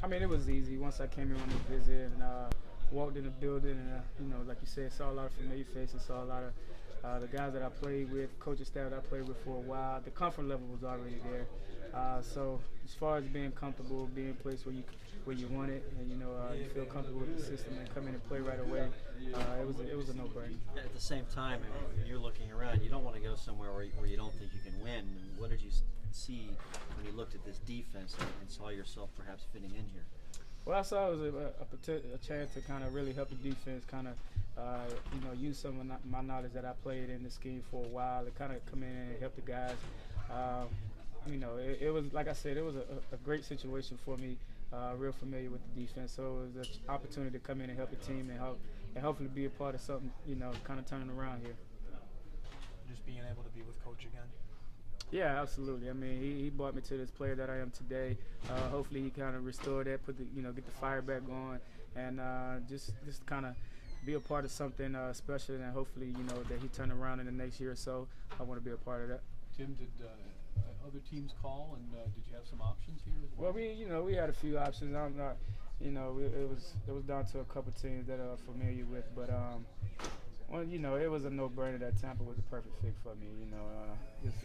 I mean, it was easy. Once I came in on the visit and walked in the building, and like you said, saw a lot of familiar faces, saw a lot of the guys that I played with, coaching staff that I played with for a while. The comfort level was already there. So as far as being comfortable, being in a place where you want it, and you feel comfortable with the system and come in and play right away, it was a no-brainer. At the same time, I mean, when you're looking around, you don't want to go somewhere where you don't think you can win. What did you see when you looked at this defense and saw yourself perhaps fitting in here? Well, I saw it was a chance to kind of really help the defense, kind of use some of my knowledge that I played in the scheme for a while to kind of come in and help the guys. It was, like I said, it was a great situation for me, real familiar with the defense. So it was an opportunity to come in and help the team and hopefully be a part of something, kind of turning around here. Just being able to be with Coach again? Yeah, absolutely. I mean, he brought me to this player that I am today. Hopefully he kind of restored that, get the fire back going, and just kind of be a part of something special, and hopefully, that he turn around in the next year or so. I want to be a part of that. Tim, did other teams call, and did you have some options here as well? Well, we had a few options. I'm not, it was down to a couple teams that I'm familiar with, but it was a no-brainer that Tampa was the perfect fit for me.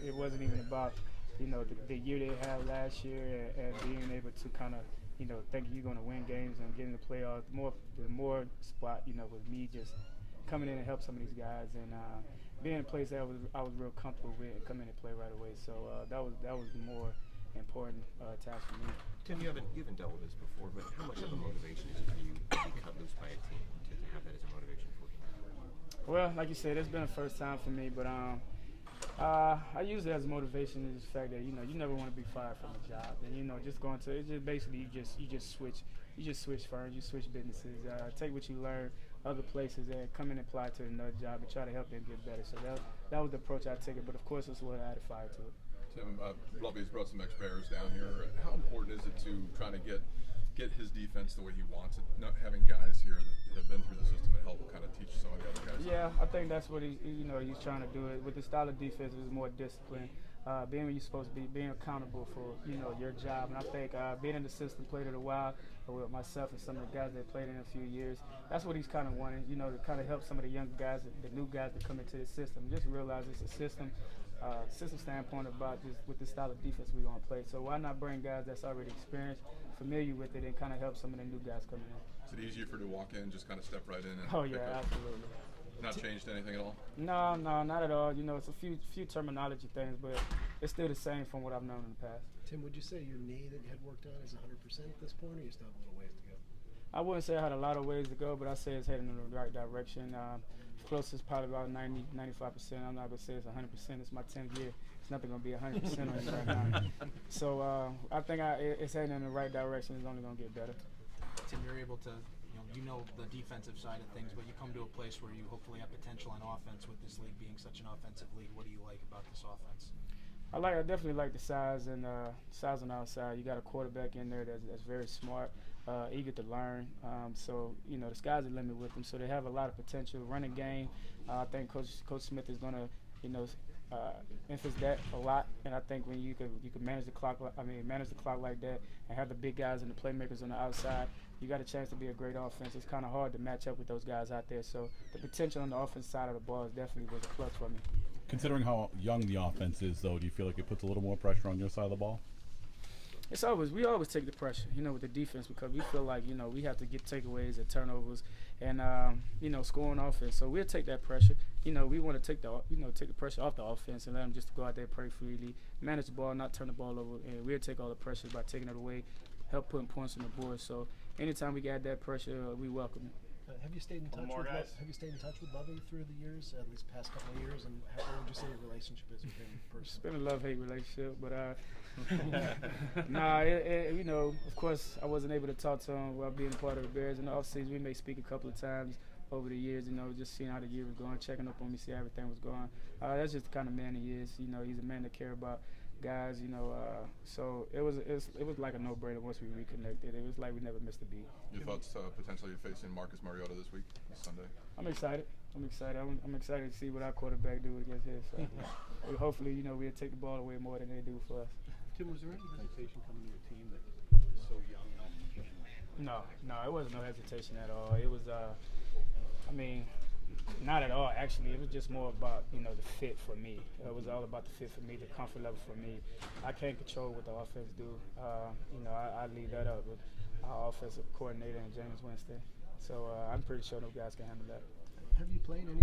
It wasn't even about, the year they had last year and being able to kind of, thinking you're going to win games and getting the playoffs. The more spot, was me just coming in and help some of these guys and being in a place that I was real comfortable with and come in and play right away. So that was the more important task for me. Tim, you haven't dealt with this before, but how much of a motivation is it for you to be cut loose by a team to have that as a motivation for you? Well, like you said, it's been a first time for me, but I use it as motivation is the fact that you never want to be fired from a job, and just going to it's just basically you just switch firms, you switch businesses, take what you learn other places and come in and apply to another job and try to help them get better. So that was the approach I took it, but of course it's what I added fire to it. Tim, Lovie's brought some ex-Bears down here. How important is it to trying to get his defense the way he wants it? Not having guys here that have been through the system and help kind of teach some of the other guys. Yeah, I think that's what he's trying to do. It with the style of defense is more discipline, being where you're supposed to be, being accountable for your job. And I think being in the system, played it a while with myself and some of the guys that played in a few years. That's what he's kind of wanting, to kind of help some of the young guys, the new guys that come into the system. Just realize it's a system standpoint about this with the style of defense we're going to play. So why not bring guys that's already experienced, familiar with it, and kind of help some of the new guys coming in. Is it easier for you to walk in, just kind of step right in? And Absolutely. Not changed anything at all? No, not at all. It's a few terminology things, but it's still the same from what I've known in the past. Tim, would you say your knee that you had worked on is 100% at this point, or you still have a little ways to go? I wouldn't say I had a lot of ways to go, but I say it's heading in the right direction. Closest probably about 90, 95%. I'm not going to say it's 100%. It's my 10th year. It's nothing going to be 100% on it right now. So I think it's heading in the right direction. It's only going to get better. Tim, you're able to, the defensive side of things, but you come to a place where you hopefully have potential on offense with this league being such an offensive league. What do you like about this offense? I definitely like the size and size on the outside. You got a quarterback in there that's very smart, eager to learn. So the sky's the limit with them. So they have a lot of potential. Running game, I think Coach Smith is going to emphasize that a lot. And I think when you can manage the clock, like that, and have the big guys and the playmakers on the outside, you got a chance to be a great offense. It's kind of hard to match up with those guys out there. So the potential on the offense side of the ball definitely was a plus for me. Considering how young the offense is, though, do you feel like it puts a little more pressure on your side of the ball? We always take the pressure, with the defense, because we feel like, we have to get takeaways and turnovers and, score on offense. So we'll take that pressure. We want to take the pressure off the offense and let them just go out there, play freely, manage the ball, not turn the ball over, and we'll take all the pressure by taking it away, help putting points on the board. So anytime we got that pressure, we welcome it. Have you stayed in touch with Lovie through the years, at least past couple of years, and how would you say your relationship is with him personally? It's been a love-hate relationship, but of course, I wasn't able to talk to him while being part of the Bears in the offseason. We may speak a couple of times over the years, just seeing how the year was going, checking up on me, see how everything was going. That's just the kind of man he is. He's a man that cares about guys, so it was like a no-brainer once we reconnected. It was like we never missed a beat. Your thoughts potentially facing Marcus Mariota this week, this Sunday? I'm excited. I'm excited to see what our quarterback do against his. So hopefully, we'll take the ball away more than they do for us. Tim, was there any hesitation coming to your team that so young? No, it wasn't no hesitation at all. It was, I mean, not at all, actually. It was just more about, you know, the fit for me. It was all about the fit for me, the comfort level for me. I can't control what the offense do. You know, I leave that up with our offensive coordinator and James Winston. So I'm pretty sure those guys can handle that. Have you played any